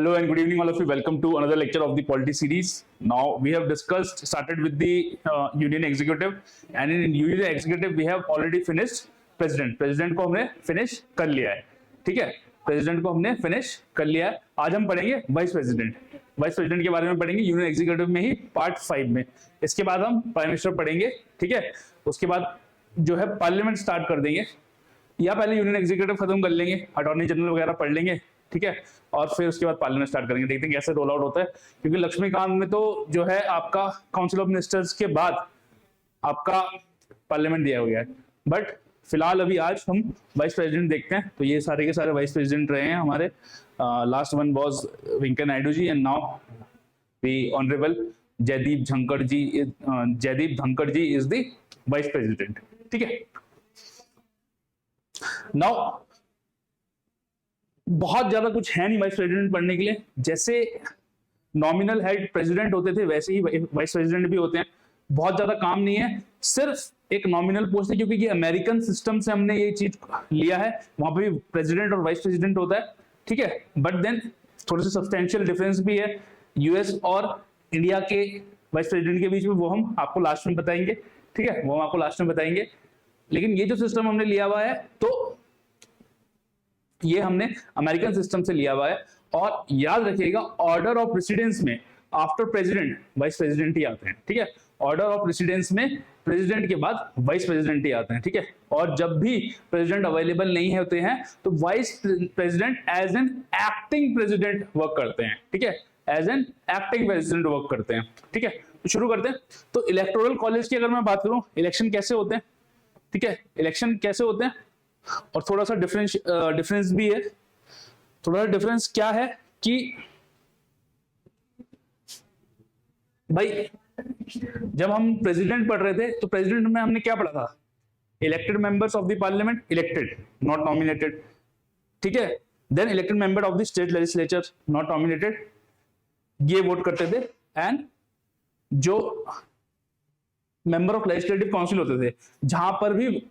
Hello and good evening, all of you. Welcome to another lecture of the Polity series. Now we have started with the Union Executive, and in Union Executive we have already finished President. President को हमने finish कर लिया है, ठीक है? President को हमने finish कर लिया है. आज हम पढ़ेंगे Vice President. Vice President के बारे में पढ़ेंगे Union Executive में ही Part 5 में. इसके बाद हम Prime Minister पढ़ेंगे, ठीक है? उसके बाद जो है Parliament start कर देंगे. या पहले यूनियन एग्जीक्यूटिव खत्म कर लेंगे, अटॉर्नी जनरल वगैरह पढ़ लेंगे, ठीक है, और फिर उसके बाद पार्लियामेंट स्टार्ट करेंगे. देखते हैं कैसे रोल आउट होता है, क्योंकि लक्ष्मीकांत में तो जो है आपका काउंसिल ऑफ मिनिस्टर्स के बाद आपका पार्लियामेंट दिया गया है. बट फिलहाल अभी आज हम वाइस प्रेसिडेंट देखते हैं. तो ये सारे के सारे वाइस प्रेसिडेंट रहे हैं हमारे. Last one was Venkaiah Naidu ji and now the honourable Jagdeep Dhankhar ji is the vice president, ठीक है. नाउ बहुत ज्यादा कुछ है नहीं वाइस प्रेसिडेंट पढ़ने के लिए. जैसे नॉमिनल हेड प्रेसिडेंट होते थे वैसे ही वाइस प्रेसिडेंट भी होते हैं. बहुत ज्यादा काम नहीं है, सिर्फ एक नॉमिनल पोस्ट है, क्योंकि ये अमेरिकन सिस्टम से हमने ये चीज लिया है. वहां पे भी प्रेसिडेंट और वाइस प्रेसिडेंट होता है, ठीक है. बट देन थोड़े से सब्सटेंशियल डिफरेंस भी है यूएस और इंडिया के वाइस प्रेसिडेंट के बीच में. वो हम आपको लास्ट में बताएंगे, ठीक है, वो हम आपको लास्ट में बताएंगे. लेकिन ये जो सिस्टम हमने लिया हुआ है, तो ये हमने अमेरिकन सिस्टम से लिया हुआ है. और याद रखिएगा, ऑर्डर ऑफ प्रेसिडेंस में आफ्टर प्रेसिडेंट वाइस प्रेसिडेंट ही आते हैं, ठीक है. ऑर्डर ऑफ प्रेसिडेंस में प्रेसिडेंट के बाद वाइस प्रेसिडेंट ही आते हैं, ठीक है. और जब भी प्रेसिडेंट अवेलेबल नहीं होते हैं तो vice president as an acting president work करते हैं, ठीक है, as an acting president work करते हैं, ठीक है. तो शुरू करते हैं. तो इलेक्टोरल कॉलेज की अगर मैं बात करूं, इलेक्शन कैसे होते हैं, ठीक है, इलेक्शन कैसे होते हैं, और थोड़ा सा डिफरेंस भी है. थोड़ा सा डिफरेंस क्या है कि भाई जब हम प्रेसिडेंट पढ़ रहे थे तो प्रेसिडेंट में हमने क्या पढ़ा था? Elected members of the parliament, elected not nominated, ठीक है. Then elected member of the state legislature, not nominated, ये वोट करते थे. एंड जो मेंबर ऑफ लेजिस्लेटिव काउंसिल होते थे, जहां पर भी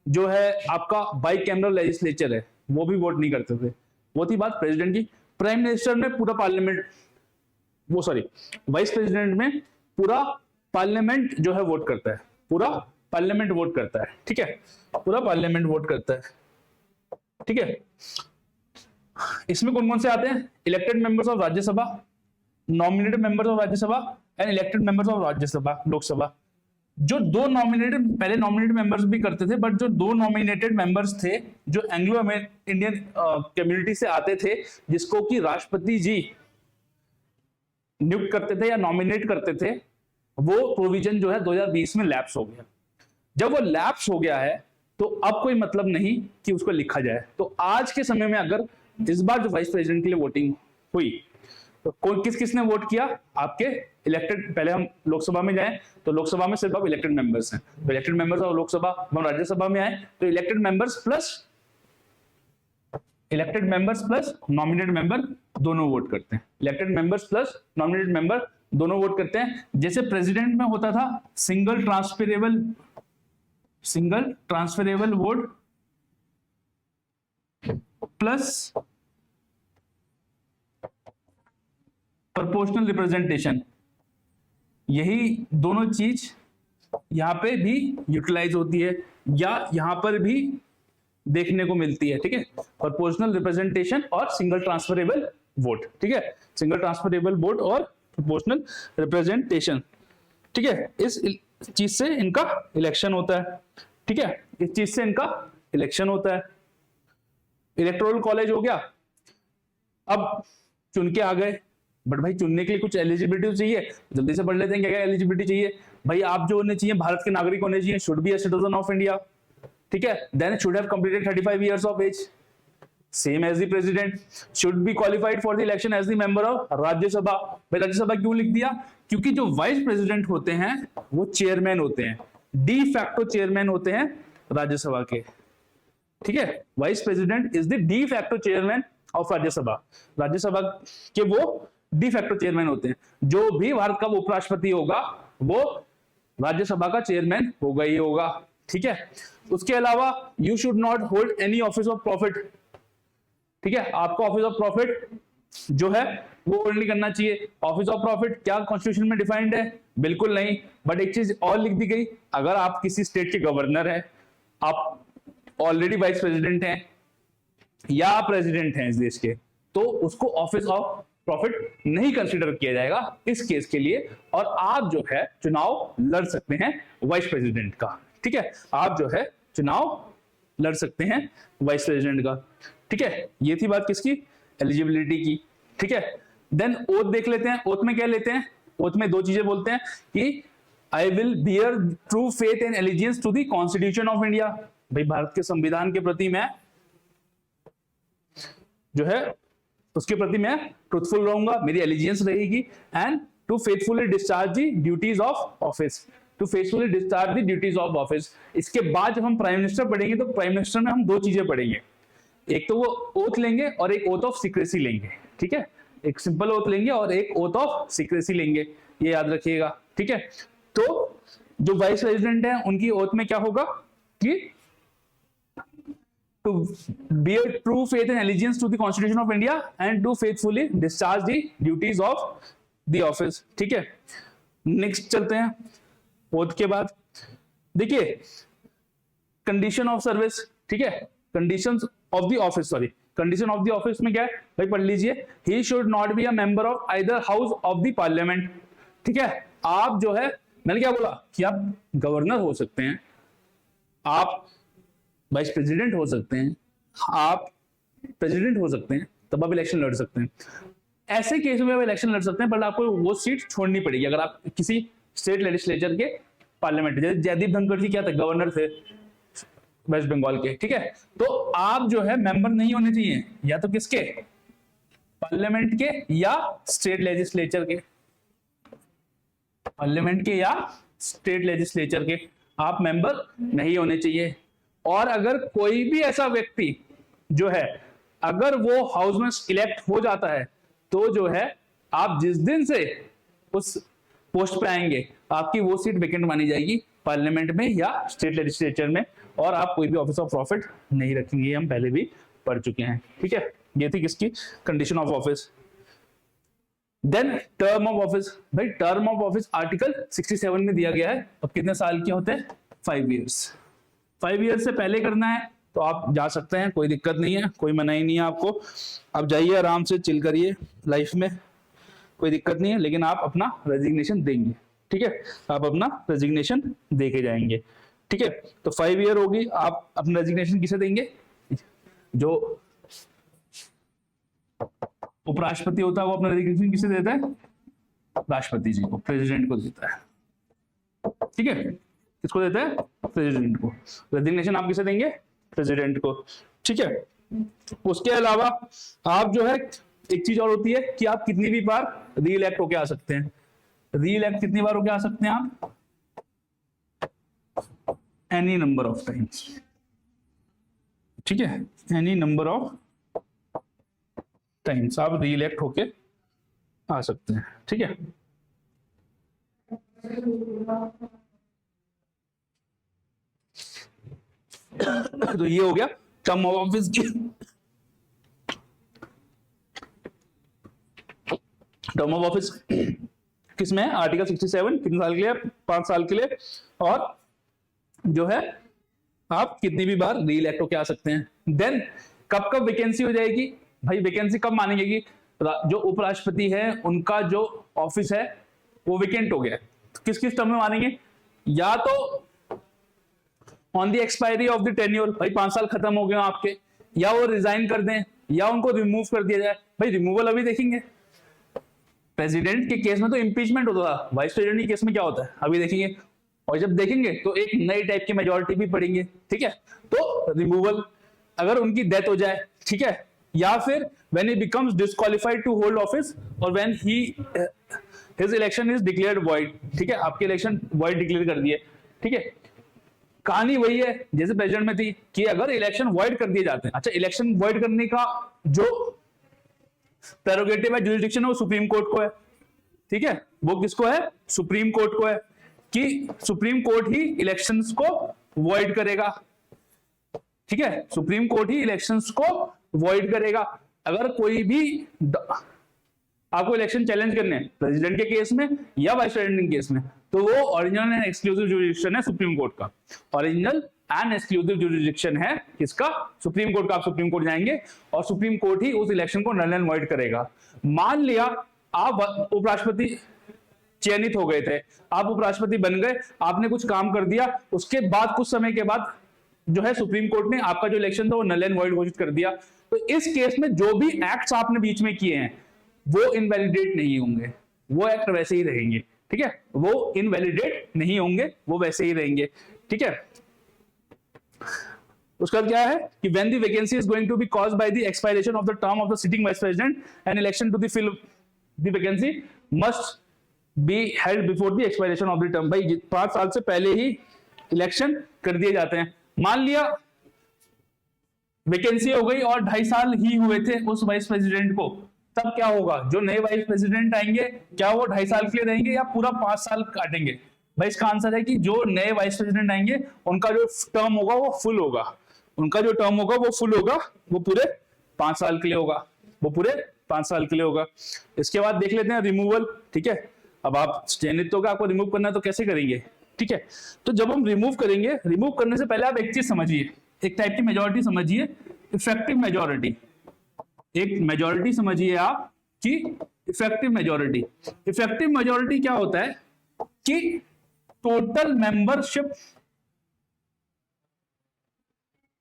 जो है आपका बाई कैमरल लेजिस्लेचर है, वो भी वोट नहीं करते थे. वो थी बात प्रेसिडेंट की. प्राइम मिनिस्टर में पूरा पार्लियामेंट, वो सॉरी वाइस प्रेसिडेंट में पूरा पार्लियामेंट जो है वोट करता है. पूरा पार्लियामेंट वोट करता है, ठीक है, पूरा पार्लियामेंट वोट करता है, ठीक है. इसमें कौन कौन से आते हैं? Elected members of Rajya Sabha, nominated members of Rajya Sabha and elected members of Rajya Sabha, Lok Sabha. जो दो नॉमिनेटेड, पहले नॉमिनेटेड मेंबर्स भी करते थे, बट जो दो नॉमिनेटेड मेंबर्स थे जो एंग्लो इंडियन कम्युनिटी से आते थे, जिसको कि राष्ट्रपति जी नियुक्त करते थे या नॉमिनेट करते थे, वो प्रोविजन जो है 2020 में लैप्स हो गया. जब वो लैप्स हो गया है तो अब कोई मतलब नहीं कि उसको लिखा जाए. तो आज के समय में अगर इस बार जो वाइस प्रेसिडेंट के लिए वोटिंग हुई तो किसने वोट किया? आपके इलेक्टेड. पहले हम लोकसभा में जाएं तो लोकसभा में सिर्फ अब इलेक्टेड मेंबर्स हैं, तो इलेक्टेड मेंबर्स ऑफ लोकसभा. हम राज्यसभा में आए तो elected members plus nominated member दोनों वोट करते हैं. Elected members plus nominated member दोनों वोट करते हैं. जैसे प्रेसिडेंट में होता था single transferable vote plus proportional representation. यही दोनों चीज यहां पे भी यूटिलाइज होती है या यहां पर भी देखने को मिलती है, ठीक है. प्रोपोर्शनल रिप्रेजेंटेशन और सिंगल ट्रांसफरेबल वोट, ठीक है, सिंगल ट्रांसफरेबल वोट और प्रोपोर्शनल रिप्रेजेंटेशन, ठीक है. इस चीज से इनका इलेक्शन होता है, ठीक है, इस चीज से इनका इलेक्शन होता है. इलेक्टोरल कॉलेज हो गया. अब चुन के आ गए, बट भाई चुनने के लिए कुछ एलिजिबिलिटी चाहिए. जल्दी से पढ़ लेते हैं क्या क्या एलिजिबिलिटी चाहिए. भाई आप जो होने चाहिए, भारत के नागरिक होने चाहिए, should be a citizen of India, ठीक है. Then should have completed 35 years of age, same age the president. Should be qualified for the election as the member of Rajya Sabha. भाई राज्यसभा क्यों लिख दिया? क्योंकि जो वाइस प्रेसिडेंट होते हैं वो चेयरमैन होते हैं, डी फैक्टो चेयरमैन होते हैं राज्यसभा के, ठीक है. Vice president is the de facto chairman of Rajya Sabha. Rajya Sabha के वो डी फैक्टो चेयरमैन होते हैं. जो भी भारत का उपराष्ट्रपति होगा वो राज्यसभा का चेयरमैन होगा ही होगा, ठीक है. उसके अलावा you should not hold any office of profit, ठीक है. आपका ऑफिस ऑफ प्रॉफिट जो है वो होल्ड नहीं करना चाहिए। ऑफिस ऑफ प्रॉफिट क्या कॉन्स्टिट्यूशन में डिफाइंड है? बिल्कुल नहीं। बट एक चीज और लिख दी गई, अगर आप किसी स्टेट के गवर्नर है, आप ऑलरेडी वाइस प्रेसिडेंट हैं या प्रेसिडेंट हैं इस देश के, तो उसको ऑफिस ऑफ प्रॉफिट नहीं कंसीडर किया जाएगा इस केस के लिए, और आप जो है चुनाव लड़ सकते हैं वाइस प्रेसिडेंट का। ठीक है, आप जो है चुनाव लड़ सकते हैं वाइस प्रेसिडेंट का। ठीक है, ये थी बात किसकी? एलिजिबिलिटी की। ठीक है, देन ओथ देख लेते हैं। ओथ में क्या लेते हैं? ओथ में दो चीजें बोलते हैं कि I will bear true faith and allegiance to the constitution of India. भाई भारत के संविधान के प्रति मैं जो है उसके प्रति मैं ट्रूथफुल रहूंगा, मेरी एलिजियंस रहेगी, and to faithfully discharge the duties of office, to faithfully discharge the duties of office. इसके बाद जब हम प्राइम मिनिस्टर पढ़ेंगे तो प्राइम मिनिस्टर में हम दो चीजें पढ़ेंगे, एक तो वो ओथ लेंगे और एक ओथ ऑफ सीक्रेसी लेंगे। ठीक है, एक सिंपल ओथ लेंगे और एक ओथ ऑफ सीक्रेसी लेंगे, ये याद रखिएगा। ठीक है, तो जो वाइस प्रेसिडेंट है उनकी ओथ में क्या होगा कि to bear true faith and allegiance to the Constitution of India and to faithfully discharge the duties of the office। ठीक है, नेक्स्ट चलते हैं ओथ के बाद। देखिए कंडीशन ऑफ सर्विस। ठीक है, conditions of the office, sorry condition of the office में क्या है भाई पढ़ लीजिए, he should not be a member of either house of the parliament. ठीक है, आप जो है, मैंने क्या बोला कि आप गवर्नर हो सकते हैं, आप वाइस प्रेसिडेंट हो सकते हैं, आप प्रेसिडेंट हो सकते हैं, तब आप इलेक्शन लड़ सकते हैं। ऐसे केस में आप इलेक्शन लड़ सकते हैं, पर आपको वो सीट छोड़नी पड़ेगी अगर आप किसी स्टेट लेजिस्लेचर के पार्लियामेंट, जैसे जयदीप धनखड़ जी क्या थे, गवर्नर थे वेस्ट बंगाल के। ठीक है, तो आप जो है मेंबर नहीं होने चाहिए या तो किसके, पार्लियामेंट के या स्टेट लेजिस्लेचर के, पार्लियामेंट के या स्टेट लेजिस्लेचर के आप मेंबर नहीं होने चाहिए। और अगर कोई भी ऐसा व्यक्ति जो है अगर वो हाउस में इलेक्ट हो जाता है तो जो है आप जिस दिन से उस पोस्ट पे आएंगे आपकी वो सीट वेकेंट मानी जाएगी पार्लियामेंट में या स्टेट लेजिस्लेचर में, और आप कोई भी ऑफिस ऑफ प्रॉफिट नहीं रखेंगे, हम पहले भी पढ़ चुके हैं। ठीक है, ये थी किसकी condition of office. Then term of office. भाई टर्म ऑफ ऑफिस आर्टिकल 67 में दिया गया है, अब कितने साल के होते हैं? 5 ईयर्स। 5 ईयर्स से पहले करना है तो आप जा सकते हैं, कोई दिक्कत नहीं है, कोई मनाही नहीं है आपको, आप जाइए आराम से चिल करिए लाइफ में, कोई दिक्कत नहीं है, लेकिन आप अपना रेजिग्नेशन देंगे। ठीक है, आप अपना रेजिग्नेशन दे के जाएंगे। ठीक है, तो 5 ईयर होगी, आप अपना रेजिग्नेशन किसे देंगे? जो उपराष्ट्रपति होता है वो अपना रेजिग्नेशन किसे देता है? राष्ट्रपति जी को, प्रेसिडेंट को देता है। ठीक है, किसको देता है? प्रेसिडेंट को। रेजिग्नेशन आप किसे देंगे? प्रेसिडेंट को। ठीक है, उसके अलावा आप जो है एक चीज और होती है कि आप कितनी भी बार री इलेक्ट होके आ सकते हैं। री इलेक्ट कितनी बार होके आ सकते हैं आप? Any number of times. ठीक है, एनी नंबर ऑफ टाइम्स आप री इलेक्ट होके आ सकते हैं। ठीक है, तो ये हो गया टर्म ऑफ ऑफिस की। टर्म ऑफ ऑफिस किसमें है? आर्टिकल 67। कितने साल के लिए? 5 साल के लिए। और जो है आप कितनी भी बार री इलेक्ट होके आ सकते हैं। देन कब कब वैकेंसी हो जाएगी? भाई वैकेंसी कब मानेंगे कि जो उपराष्ट्रपति है उनका जो ऑफिस है वो वेकेंट हो गया, तो किस किस टर्म में मानेंगे? या तो on the expiry of the tenure, भाई 5 साल खत्म हो गए आपके, या वो रिजाइन कर दें, या उनको रिमूव कर दिया जाए। भाई रिमूवल अभी देखेंगे, प्रेसिडेंट के केस में तो इंपीचमेंट होता था, वाइस प्रेसिडेंट के केस में क्या होता है अभी देखेंगे, और जब देखेंगे तो एक नई टाइप की मेजोरिटी भी पढ़ेंगे। ठीक है, तो रिमूवल अगर उनकी डेथ हो जाए, ठीक है, या फिर when he becomes disqualified to hold office और when his election is declared void. ठीक है, आपके इलेक्शन वॉइड डिक्लेयर कर दिए। ठीक है, कहानी वही है जैसे प्रेसिडेंट में थी कि अगर इलेक्शन वॉइड कर दिए जाते हैं। अच्छा, इलेक्शन वॉइड करने का जो प्रेरोगेटिव है, जुरिसडिक्शन है, वो सुप्रीम कोर्ट को है। ठीक है, वो किसको है? सुप्रीम कोर्ट को है, कि सुप्रीम कोर्ट ही इलेक्शंस को वॉइड करेगा। ठीक है, सुप्रीम कोर्ट ही इलेक्शंस को वॉइड करेगा। अगर कोई भी आपको इलेक्शन चैलेंज करने हैं प्रेसिडेंट के केस में या वाइस प्रेसिडेंट के केस में, तो वो ओरिजिनल एंड एक्सक्लूसिव जुरिडिक्शन है सुप्रीम कोर्ट का। ओरिजिनल एंड एक्सक्लूसिव जुरिडिक्शन है किसका? सुप्रीम कोर्ट का। आप सुप्रीम कोर्ट जाएंगे और सुप्रीम कोर्ट ही उस इलेक्शन को नल एंड वॉइड करेगा। मान लिया आप उपराष्ट्रपति चयनित हो गए थे, आप उपराष्ट्रपति बन गए, आपने कुछ काम कर दिया, उसके बाद कुछ समय के बाद जो है सुप्रीम कोर्ट ने आपका जो इलेक्शन था वो नल एंड वॉइड घोषित कर दिया। तो इस केस में जो भी एक्ट्स आपने बीच में किए हैं वो इनवैलिडेट नहीं होंगे, वो एक्ट वैसे ही रहेंगे। ठीक है, वो इनवैलिडेट नहीं होंगे, वो वैसे ही रहेंगे। ठीक है, उसका क्या है कि when the vacancy is going to be caused by the expiration of the term of the sitting vice president, an election to the fill the vacancy must be held before the expiration of the term। भाई 5 साल से पहले ही election कर दिए जाते हैं। मान लिया वैकेंसी हो गई और 2.5 साल ही हुए थे उस वाइस प्रेसिडेंट को, तब क्या होगा? जो नए वाइस प्रेसिडेंट आएंगे क्या वो 2.5 साल के लिए रहेंगे या पूरा 5 साल काटेंगे? भाई इसका आंसर है कि जो नए वाइस प्रेसिडेंट आएंगे उनका जो टर्म होगा वो फुल होगा, उनका जो टर्म होगा वो फुल होगा, वो पूरे 5 साल के लिए होगा, वो पूरे 5 साल के लिए होगा। इसके बाद देख लेते हैं रिमूवल। ठीक है, अब आप चयनित होगा, आपको रिमूव करना है तो कैसे करेंगे? ठीक है, तो जब हम रिमूव करेंगे, रिमूव करने से पहले आप एक चीज समझिए, एक टाइप की मेजोरिटी समझिए, इफेक्टिव मेजोरिटी। एक मेजोरिटी समझिए आप कि इफेक्टिव मेजोरिटी। इफेक्टिव मेजोरिटी क्या होता है कि टोटल मेंबरशिप,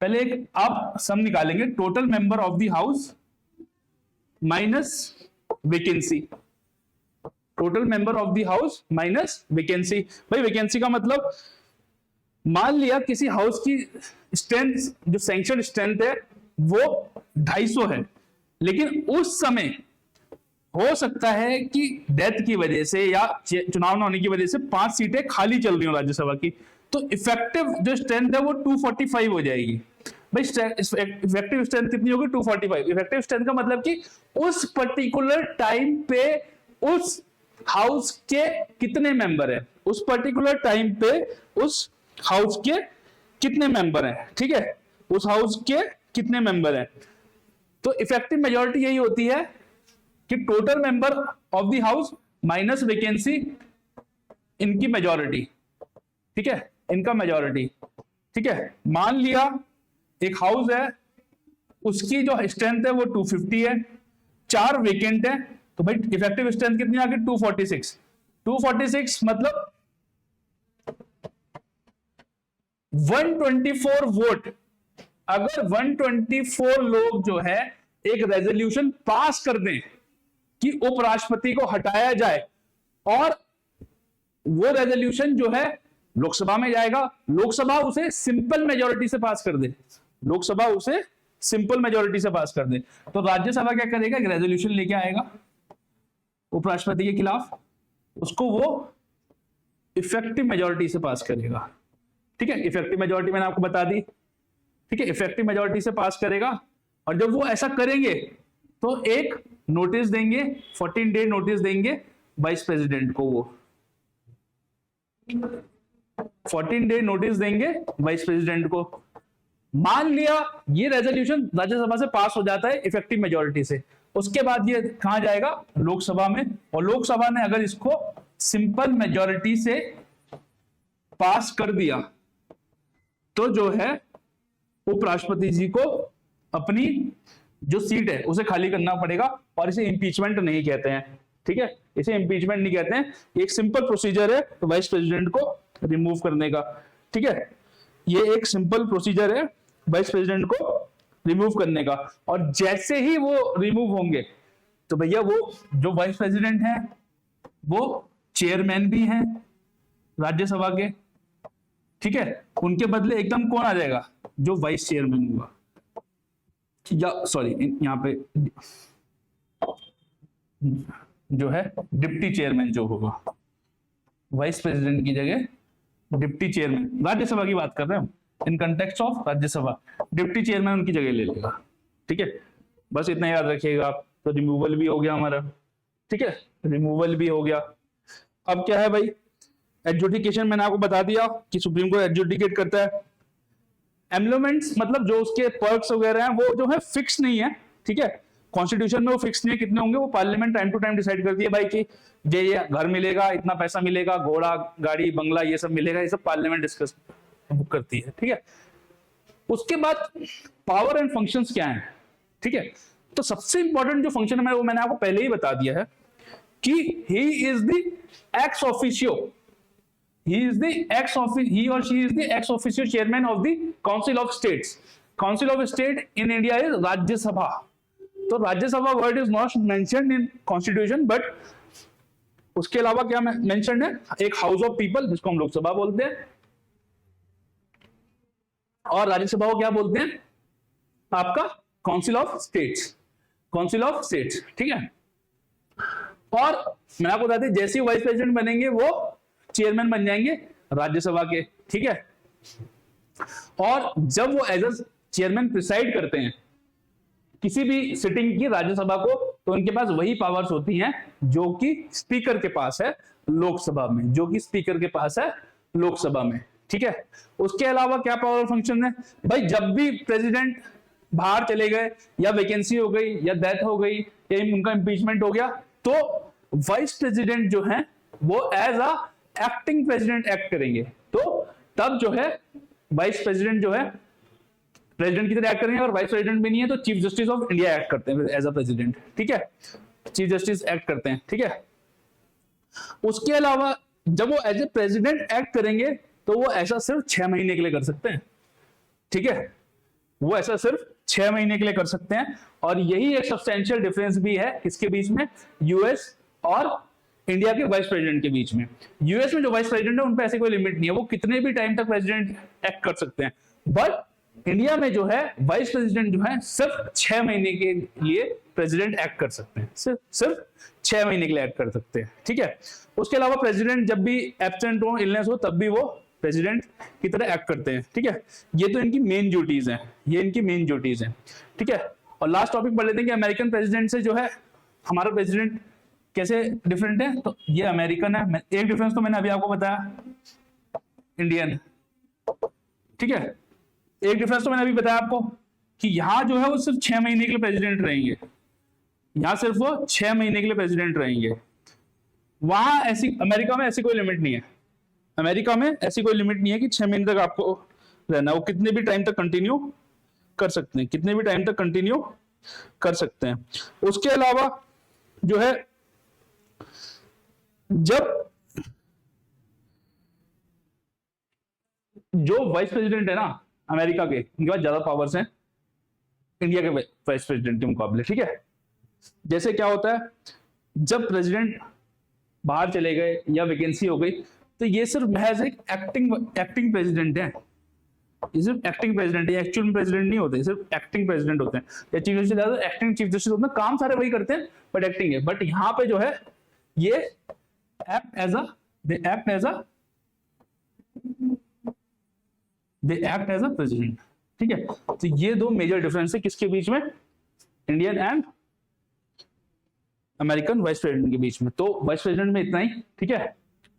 पहले एक आप सम निकालेंगे, total member of the house minus vacancy, total member of the house minus vacancy. भाई वैकेंसी का मतलब, मान लिया किसी हाउस की स्ट्रेंथ, जो सैंक्शन स्ट्रेंथ है वो 250 है, लेकिन उस समय हो सकता है कि डेथ की वजह से या चुनाव न होने की वजह से 5 सीटें खाली चल रही हो राज्यसभा की, तो इफेक्टिव जो स्ट्रेंथ है वो 245 हो जाएगी। भाई इफेक्टिव स्ट्रेंथ कितनी होगी? 245। इफेक्टिव स्ट्रेंथ का मतलब कि उस पर्टिकुलर टाइम पे उस हाउस के कितने मेंबर है, उस पर्टिकुलर टाइम पे उस हाउस के कितने मेंबर हैं। ठीक है, उस हाउस के कितने मेंबर हैं। तो इफेक्टिव मेजॉरिटी यही होती है कि total member of the house minus vacancy, इनकी मेजॉरिटी। ठीक है, इनका मेजॉरिटी। ठीक है, मान लिया एक हाउस है, उसकी जो स्ट्रेंथ है वो 250 है, 4 वेकेंट है, तो भाई इफेक्टिव स्ट्रेंथ कितनी आ गई? 246। 246 मतलब 124 वोट। अगर 124 लोग जो है एक रेजोल्यूशन पास कर दें कि उपराष्ट्रपति को हटाया जाए, और वो रेजोल्यूशन जो है लोकसभा में जाएगा, लोकसभा उसे सिंपल मेजॉरिटी से पास कर दे, लोकसभा उसे सिंपल मेजॉरिटी से पास कर दे, तो राज्यसभा क्या करेगा? एक रेजोल्यूशन लेके आएगा उपराष्ट्रपति के खिलाफ, उसको वो इफेक्टिव मेजॉरिटी से पास करेगा। ठीक है, इफेक्टिव मेजॉरिटी मैंने आपको बता दी। ठीक है, इफेक्टिव मेजॉरिटी से पास करेगा, और जब वो ऐसा करेंगे तो एक नोटिस देंगे, 14 डे नोटिस देंगे वाइस प्रेसिडेंट को, वो 14 डे नोटिस देंगे वाइस प्रेसिडेंट को। मान लिया ये रेजोल्यूशन राज्यसभा से पास हो जाता है इफेक्टिव मेजॉरिटी से, उसके बाद ये कहां जाएगा? लोकसभा में, और लोकसभा ने अगर इसको सिंपल मेजॉरिटी से पास कर दिया तो जो है उपराष्ट्रपति जी को अपनी जो सीट है उसे खाली करना पड़ेगा, और इसे इंपीचमेंट नहीं कहते हैं। ठीक है, इसे इंपीचमेंट नहीं कहते हैं, एक सिंपल प्रोसीजर है वाइस प्रेसिडेंट को रिमूव करने का। ठीक है, ये एक सिंपल प्रोसीजर है वाइस प्रेसिडेंट को रिमूव करने का, और जैसे ही वो रिमूव होंगे तो भैया वो जो वाइस प्रेसिडेंट हैं वो चेयरमैन भी हैं राज्यसभा के। ठीक है, उनके बदले एकदम कौन आ जाएगा? जो वाइस चेयरमैन हुआ, या सॉरी यहां पे जो है डिप्टी चेयरमैन जो होगा, वाइस प्रेसिडेंट की जगह डिप्टी चेयरमैन, राज्यसभा की बात कर रहे हैं हम, in context of Rajya Sabha, deputy chairman उनकी जगह ले लेगा। ठीक है, बस इतना याद रखिएगा आप। तो रिमूवल भी हो गया हमारा। ठीक है, रिमूवल भी हो गया। अब क्या है भाई? एडजुडिकेशन मैंने आपको बता दिया कि सुप्रीम कोर्ट एडजुडिकेट करता है। एम्लोमेंट्स मतलब जो उसके पर्क्स वगैरह हैं वो जो है फिक्स नहीं है। ठीक है, कॉन्स्टिट्यूशन में वो फिक्स नहीं है कितने होंगे, वो parliament time to time decide करती है भाई कि ये घर मिलेगा, इतना पैसा मिलेगा, घोड़ा गाड़ी बंगला ये सब मिलेगा, ये सब पार्लियामेंट डिस्कस बुक करती है, ठीक है। उसके बाद पावर एंड फंक्शंस क्या हैं, ठीक है। तो सबसे इंपॉर्टेंट जो फंक्शन है वो मैंने आपको पहले ही बता दिया है कि he is the ex officio, he or she is the ex officio chairman of the council of states. Council of state in India is Rajya Sabha. तो Rajya Sabha word is not mentioned in constitution, but उसके अलावा क्या mentioned है, एक house of people जिसको हम लोकसभा बोलते हैं, और राज्यसभा को क्या बोलते हैं आपका council of states, council of states, ठीक है। और मैं आपको बता दें जैसे ही वाइस प्रेसिडेंट बनेंगे वो चेयरमैन बन जाएंगे राज्यसभा के, ठीक है। और जब वो एज अ चेयरमैन प्रिसाइड करते हैं किसी भी सिटिंग की राज्यसभा को, तो उनके पास वही पावर्स होती हैं जो कि स्पीकर के पास है लोकसभा में, जो कि स्पीकर के पास है लोकसभा में, ठीक है। उसके अलावा क्या पावर फंक्शन है भाई, जब भी प्रेसिडेंट बाहर चले गए या वैकेंसी हो गई या डेथ हो गई या उनका इंपीचमेंट हो गया, तो वाइस प्रेसिडेंट जो है वो as a acting president act करेंगे। तो तब जो है वाइस प्रेसिडेंट जो है प्रेसिडेंट की तरह एक्ट करेंगे, और वाइस प्रेसिडेंट भी नहीं है तो chief justice of India act करते हैं एज अ प्रेसिडेंट, ठीक है, चीफ जस्टिस एक्ट करते हैं, ठीक है। उसके अलावा जब वो एज ए प्रेसिडेंट एक्ट करेंगे तो वो ऐसा सिर्फ 6 महीने के लिए कर सकते हैं, ठीक है, वो ऐसा सिर्फ 6 महीने के लिए कर सकते हैं। और यही एक सब्सटेंशियल डिफरेंस भी है किसके बीच में, यूएस और इंडिया के वाइस प्रेसिडेंट के बीच में। यूएस में जो वाइस प्रेसिडेंट है उन पे ऐसे कोई लिमिट नहीं है, वो कितने भी टाइम तक प्रेसिडेंट एक्ट कर सकते हैं, बट इंडिया में जो है वाइस प्रेसिडेंट जो है सिर्फ 6 महीने के लिए प्रेसिडेंट एक्ट कर सकते हैं, सिर्फ 6 महीने के लिए एक्ट कर सकते हैं, ठीक है। उसके अलावा प्रेसिडेंट जब भी एब्सेंट हो, इलनेस हो, तब भी वो प्रेसिडेंट की तरह एक्ट करते हैं, ठीक है। ये तो इनकी मेन ड्यूटीज हैं, ये इनकी मेन ड्यूटीज हैं, ठीक है। और लास्ट टॉपिक पढ़ लेते हैं कि अमेरिकन प्रेसिडेंट से जो है हमारा प्रेसिडेंट कैसे डिफरेंट है। तो ये अमेरिकन है, एक डिफरेंस तो मैंने अभी आपको बताया, इंडियन, ठीक है। एक डिफरेंस तो मैंने अभी बताया आपको कि यहां जो है वो सिर्फ 6 महीने के लिए प्रेसिडेंट रहेंगे, यहां सिर्फ वो 6 महीने के लिए प्रेसिडेंट रहेंगे। वहां ऐसी, अमेरिका में ऐसी कोई लिमिट नहीं है, अमेरिका में ऐसी कोई लिमिट नहीं है कि 6 महीने तक आपको रहना, वो कितने भी टाइम तक कंटिन्यू कर सकते हैं, कितने भी टाइम तक कंटिन्यू कर सकते हैं। उसके अलावा जो है जब जो वाइस प्रेसिडेंट है ना अमेरिका के, उनके पास ज्यादा पावर्स हैं इंडिया के वाइस प्रेसिडेंट के मुकाबले, ठीक है। जैसे क्या होता है, जब प्रेसिडेंट बाहर चले गए या वैकेंसी हो गई, तो ये सिर्फ महज एक एक्टिंग प्रेसिडेंट है, ये सिर्फ एक्टिंग प्रेसिडेंट है, एक्चुअल प्रेसिडेंट नहीं होते, सिर्फ एक्टिंग प्रेसिडेंट होते हैं, या chief justice acting chief justice होते हैं, काम सारे वही करते हैं बट एक्टिंग है। बट यहाँ पे जो है ये act as a president, ठीक है। तो ये दो मेजर डिफरेंस है किसके बीच में, Indian and American vice president के बीच में। तो वाइस प्रेसिडेंट में इतना ही, ठीक है।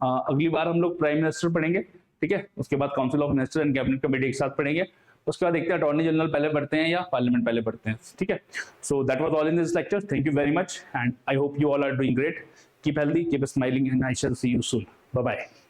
अगली बार हम लोग प्राइम मिनिस्टर पढ़ेंगे, ठीक है। उसके बाद council of minister and cabinet committee एक साथ पढ़ेंगे, उसके बाद देखते हैं अटॉर्नी जनरल पहले पढ़ते हैं या पार्लियामेंट पहले पढ़ते हैं, ठीक है। So that was all in this lecture, thank you very much and I hope you all are doing great, keep healthy, keep smiling, and I shall see you soon. Bye bye.